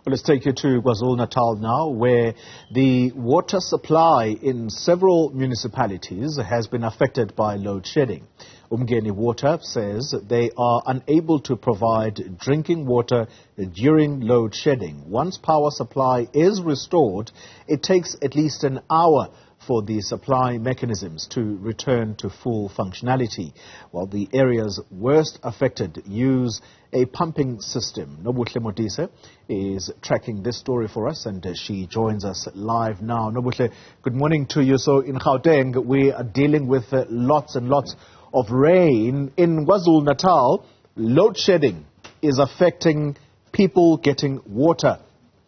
Well, let's take you to KwaZulu-Natal now, where the water supply in several municipalities has been affected by load shedding. Umgeni Water says they are unable to provide drinking water during load shedding. Once power supply is restored, it takes at least an hour for the supply mechanisms to return to full functionality, while the areas worst affected use a pumping system. Nobuhle Modise is tracking this story for us, and she joins us live now. Nobuhle, good morning to you. So in Gauteng, we are dealing with lots and lots of rain. In KwaZulu-Natal, load shedding is affecting people getting water,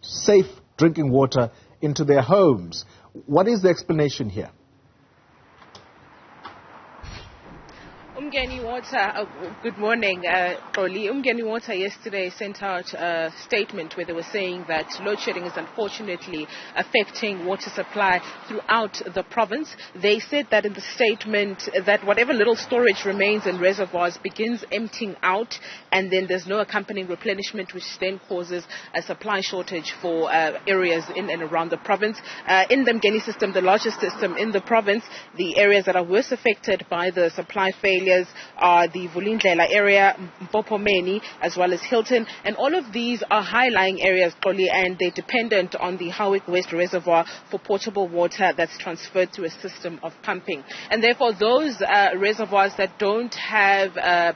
safe drinking water, into their homes. What is the explanation here? Umgeni Water, good morning, Oli. Umgeni Water yesterday sent out a statement where they were saying that load shedding is unfortunately affecting water supply throughout the province. They said that in the statement that whatever little storage remains in reservoirs begins emptying out, and then there's no accompanying replenishment, which then causes a supply shortage for areas in and around the province. In the Umgeni system, the largest system in the province, the areas that are worst affected by the supply failures are the Vulindlela area, Mpopomeni, as well as Hilton, and all of these are high-lying areas, and they're dependent on the Howick West Reservoir for potable water that's transferred to a system of pumping. And therefore, those reservoirs that don't have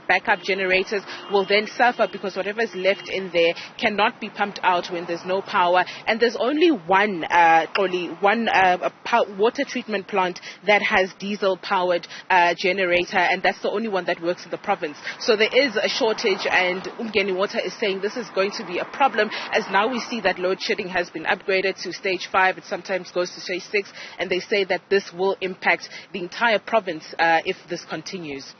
backup generators will then suffer, because whatever is left in there cannot be pumped out when there's no power. And there's only one water treatment plant that has diesel-powered generator, and that's the only one that works in the province. So there is a shortage, and Umgeni Water is saying this is going to be a problem, as now we see that load shedding has been upgraded to stage 5. It sometimes goes to stage 6, and they say that this will impact the entire province if this continues.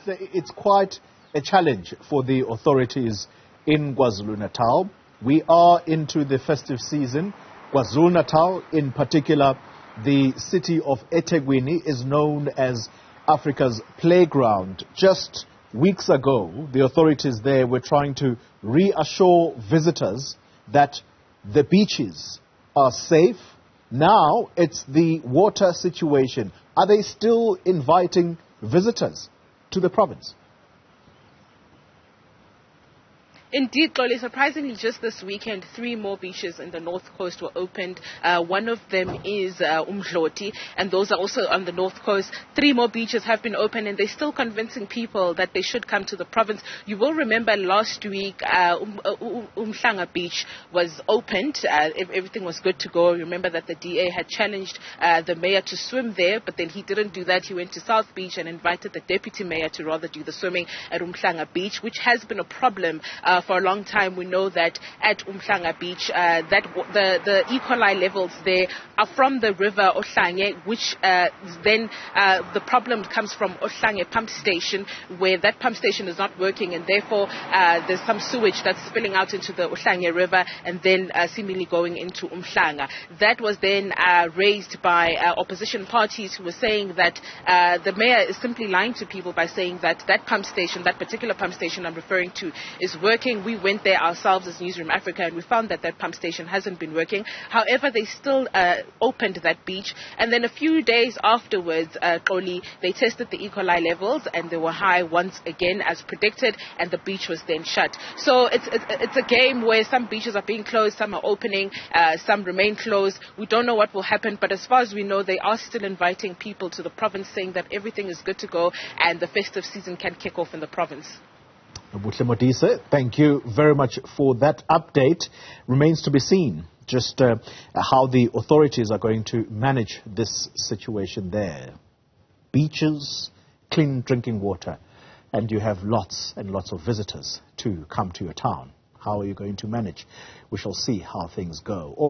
It's quite a challenge for the authorities in KwaZulu-Natal. We are into the festive season. KwaZulu-Natal, in particular, the city of eThekwini, is known as Africa's playground. Just weeks ago, the authorities there were trying to reassure visitors that the beaches are safe. Now it's the water situation. Are they still inviting visitors to the province? Indeed, Loli, surprisingly, just this weekend, 3 more beaches in the north coast were opened. One of them is Umdloti, and those are also on the north coast. 3 more beaches have been opened, and they're still convincing people that they should come to the province. You will remember last week, Umhlanga Beach was opened. Everything was good to go. Remember that the DA had challenged the mayor to swim there, but then he didn't do that. He went to South Beach and invited the deputy mayor to rather do the swimming at Umhlanga Beach, which has been a problem for a long time. We know that at Umhlanga Beach, that the E. coli levels there are from the river Ohlange, which then the problem comes from Ohlange pump station, where that pump station is not working, and therefore there's some sewage that's spilling out into the Ohlange river and then seemingly going into Umhlanga. That was then raised by opposition parties, who were saying that the mayor is simply lying to people by saying that that pump station, that particular pump station I'm referring to, is working. We went there ourselves as Newzroom Afrika, and we found that that pump station hasn't been working. However, they still opened that beach, and then a few days afterwards, they tested the E. coli levels, and they were high once again as predicted, and the beach was then shut. So it's a game where some beaches are being closed, some are opening, some remain closed. We don't know what will happen, but as far as we know, they are still inviting people to the province, saying that everything is good to go and the festive season can kick off in the province. Nobuhle Modise, thank you very much for that update. Remains to be seen just how the authorities are going to manage this situation there. Beaches, clean drinking water, and you have lots and lots of visitors to come to your town. How are you going to manage? We shall see how things go.